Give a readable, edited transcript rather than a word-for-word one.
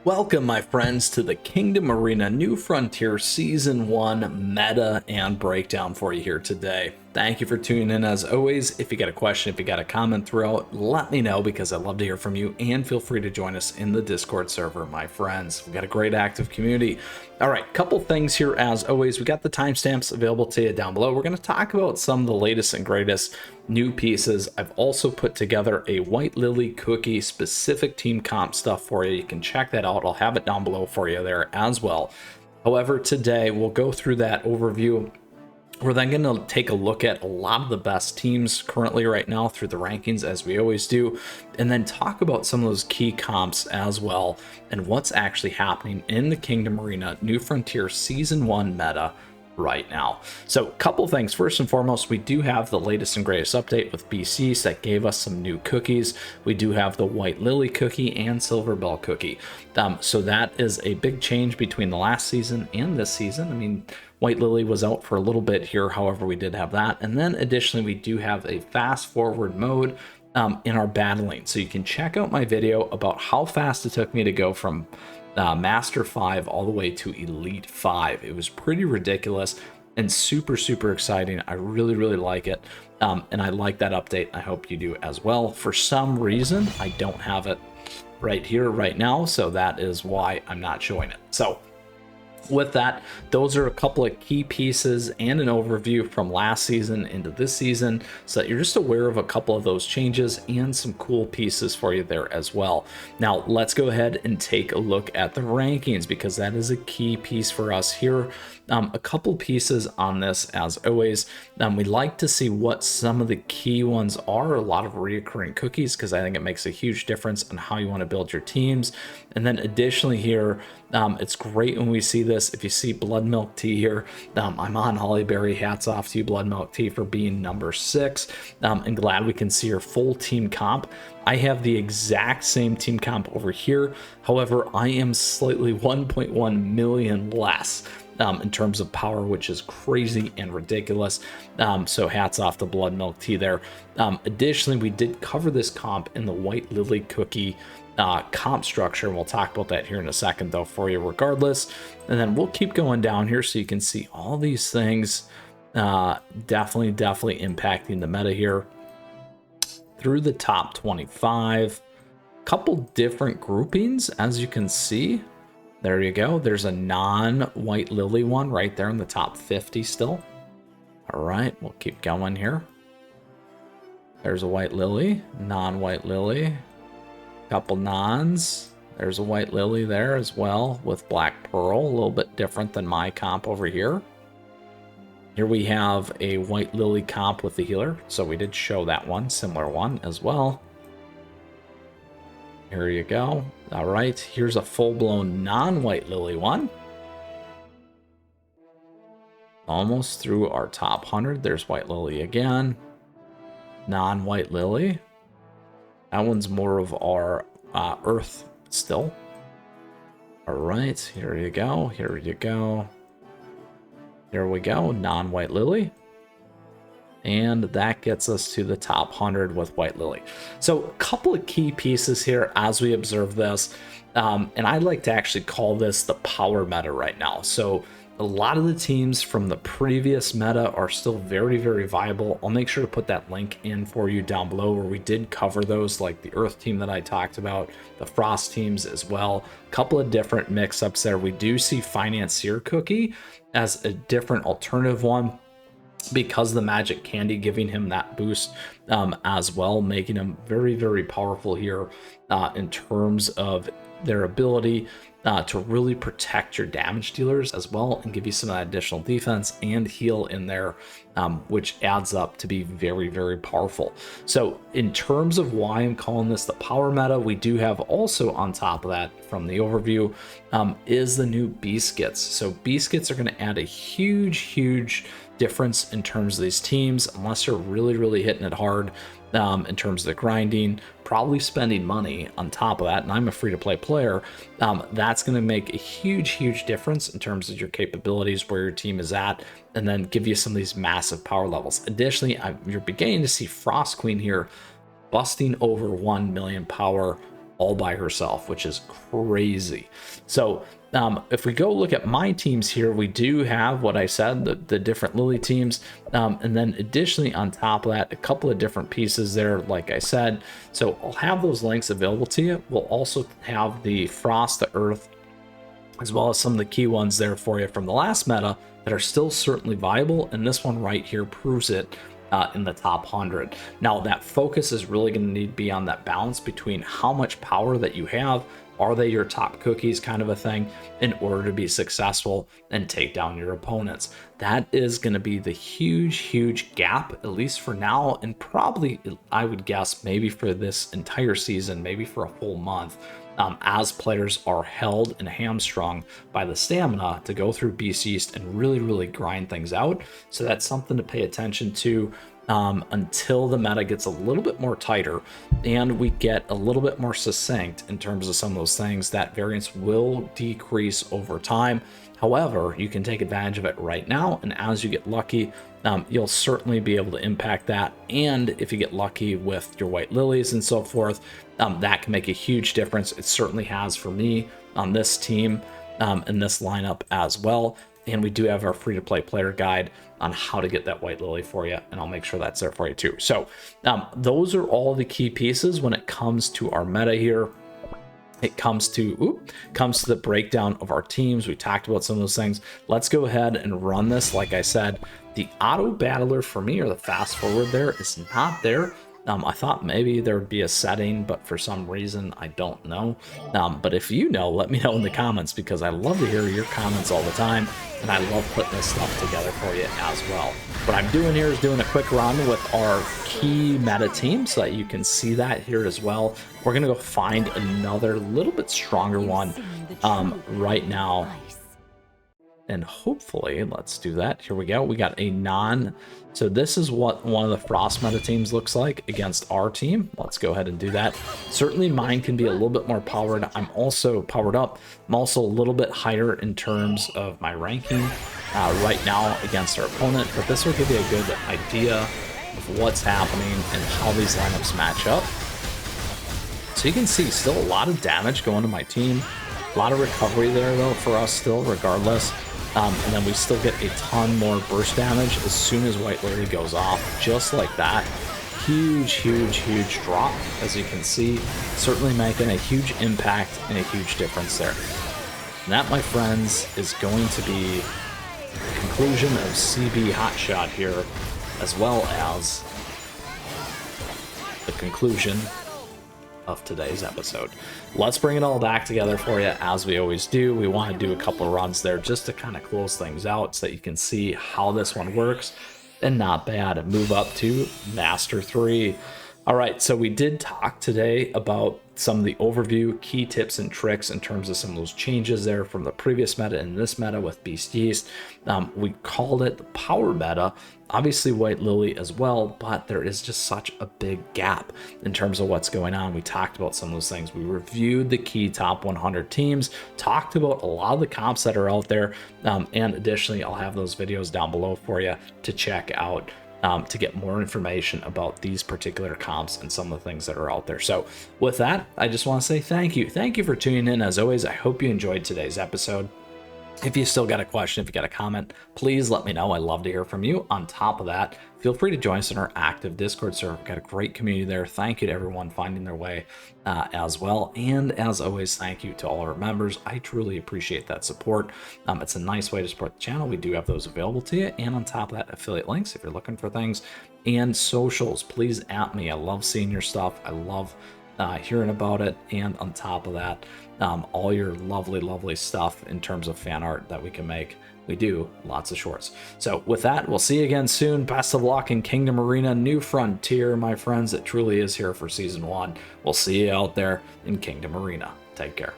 Welcome, my friends, to the Kingdom Arena New Frontier Season 1 meta and breakdown for you here today. Thank you for tuning in as always. If you got a question, if you got a comment throughout, let me know because I love to hear from you, and feel free to join us in the Discord server, my friends. We've got a great active community. All right, couple things here as always. We got the timestamps available to you down below. We're going to talk about some of the latest and greatest new pieces. I've also put together a White Lily Cookie specific team comp stuff for you. You can check that out. I'll have it down below for you there as well. However, today we'll go through that overview. We're then going to take a look at a lot of the best teams currently right now through the rankings, as we always do, and then talk about some of those key comps as well and what's actually happening in the Kingdom Arena New Frontier Season 1 meta right now. So a couple things. First and foremost, we do have the latest and greatest update with BCs that gave us some new cookies. We do have the White Lily cookie and Silver Bell cookie. So that is a big change between the last season and this season. I mean, White Lily was out for a little bit here, however, we did have that. And then additionally, we do have a fast forward mode in our battling. So you can check out my video about how fast it took me to go from Master 5 all the way to Elite 5. It was pretty ridiculous and super exciting. I really like it, and I like that update. I hope you do as well. For some reason, I don't have it right here right now, so that is why I'm not showing it. So with that, those are a couple of key pieces and an overview from last season into this season, so that you're just aware of a couple of those changes and some cool pieces for you there as well. Now let's go ahead and take a look at the rankings, because that is a key piece for us here. A couple pieces on this as always. We like to see what some of the key ones are, a lot of reoccurring cookies, because I think it makes a huge difference on how you want to build your teams. And then additionally here, it's great when we see this. If you see Blood Milk Tea here, I'm on Hollyberry. Hats off to you, Blood Milk Tea, for being number 6. And glad we can see your full team comp. I have the exact same team comp over here. However, I am slightly 1.1 million less in terms of power, which is crazy and ridiculous. So hats off to Blood Milk Tea there. Additionally, we did cover this comp in the White Lily Cookie comp structure, and we'll talk about that here in a second though for you regardless. And then we'll keep going down here so you can see all these things definitely impacting the meta here through the top 25. Couple different groupings, as you can see. There you go. There's a non-White Lily one right there in the top 50 still. All right, we'll keep going here. There's a White Lily, non-White Lily, couple nons. There's a White Lily there as well with Black Pearl, a little bit different than my comp over here. Here we have a White Lily comp with the healer, so we did show that one, similar one as well. Here you go. All right, here's a full-blown non-White Lily one. Almost through our top 100. There's White Lily again. Non-White Lily. That one's more of our Earth still. All right, here you go. Here you go. Here we go. Non-White Lily. And that gets us to the top 100 with White Lily. So a couple of key pieces here as we observe this. And I like to actually call this the power meta right now. So a lot of the teams from the previous meta are still very viable. I'll make sure to put that link in for you down below where we did cover those, like the Earth team that I talked about, the Frost teams as well. A couple of different mix-ups there. We do see Financier Cookie as a different alternative one, because the magic candy giving him that boost as well, making him very powerful here in terms of their ability to really protect your damage dealers as well, and give you some of that additional defense and heal in there, which adds up to be very powerful. So in terms of why I'm calling this the power meta, we do have also on top of that from the overview is the new Biscuits. So Biscuits are going to add a huge difference in terms of these teams, unless you're really hitting it hard in terms of the grinding, probably spending money on top of that, and I'm a free-to-play player. That's going to make a huge difference in terms of your capabilities, where your team is at, and then give you some of these massive power levels. Additionally, you're beginning to see Frost Queen here busting over 1 million power all by herself, which is crazy. So if we go look at my teams here, we do have what I said, the different Lily teams. And then additionally on top of that, a couple of different pieces there, like I said. So I'll have those links available to you. We'll also have the Frost, the Earth, as well as some of the key ones there for you from the last meta that are still certainly viable. And this one right here proves it in the top 100. Now that focus is really going to need to be on that balance between how much power that you have. Are they your top cookies kind of a thing in order to be successful and take down your opponents? That is going to be the huge gap, at least for now, and probably I would guess maybe for this entire season, maybe for a full month, as players are held and hamstrung by the stamina to go through Beast East and really grind things out. So that's something to pay attention to until the meta gets a little bit more tighter and we get a little bit more succinct in terms of some of those things. That variance will decrease over time. However, you can take advantage of it right now, and as you get lucky, you'll certainly be able to impact that. And if you get lucky with your white lilies and so forth, that can make a huge difference. It certainly has for me on this team and this lineup as well. And we do have our free-to-play player guide on how to get that white lily for you, and I'll make sure that's there for you too. So those are all the key pieces when it comes to our meta here. It comes to the breakdown of our teams. We talked about some of those things. Let's go ahead and run this. Like I said, the auto battler for me, or the fast forward there, is not there. I thought maybe there would be a setting, but for some reason, I don't know. But if you know, let me know in the comments, because I love to hear your comments all the time, and I love putting this stuff together for you as well. What I'm doing here is doing a quick run with our key meta team so that you can see that here as well. We're going to go find another little bit stronger one right now. And hopefully, let's do that. Here we go. We got a so this is what one of the Frost meta teams looks like against our team. Let's go ahead and do that. Certainly mine can be a little bit more powered. I'm also powered up. I'm also a little bit higher in terms of my ranking right now against our opponent, but this will give you a good idea of what's happening and how these lineups match up. So you can see still a lot of damage going to my team. A lot of recovery there though for us still, regardless. And then we still get a ton more burst damage as soon as White Lily goes off, just like that. Huge drop, as you can see. Certainly making a huge impact and a huge difference there. And that, my friends, is going to be the conclusion of CB Hotshot here, as well as the conclusion of today's episode. Let's bring it all back together for you, as we always do. We want to do a couple of runs there just to kind of close things out so that you can see how this one works. And not bad. Move up to Master 3. All right, so we did talk today about some of the overview, key tips and tricks in terms of some of those changes there from the previous meta and this meta with Beast East. We called it the power meta, obviously White Lily as well, but there is just such a big gap in terms of what's going on. We talked about some of those things. We reviewed the key top 100 teams, talked about a lot of the comps that are out there, and additionally, I'll have those videos down below for you to check out to get more information about these particular comps and some of the things that are out there. So with that, I just want to say thank you. Thank you for tuning in. As always, I hope you enjoyed today's episode. If you still got a question, if you got a comment, please let me know. I love to hear from you. On top of that, feel free to join us in our active Discord server. We've got a great community there. Thank you to everyone finding their way as well. And as always, thank you to all our members. I truly appreciate that support. It's a nice way to support the channel. We do have those available to you. And on top of that, affiliate links if you're looking for things. And socials, please at me. I love seeing your stuff. I love hearing about it. And on top of that, all your lovely stuff in terms of fan art that we can make. We do lots of shorts. So with that, we'll see you again soon. Best of luck in Kingdom Arena, New Frontier, my friends. It truly is here for Season 1. We'll see you out there in Kingdom Arena. Take care.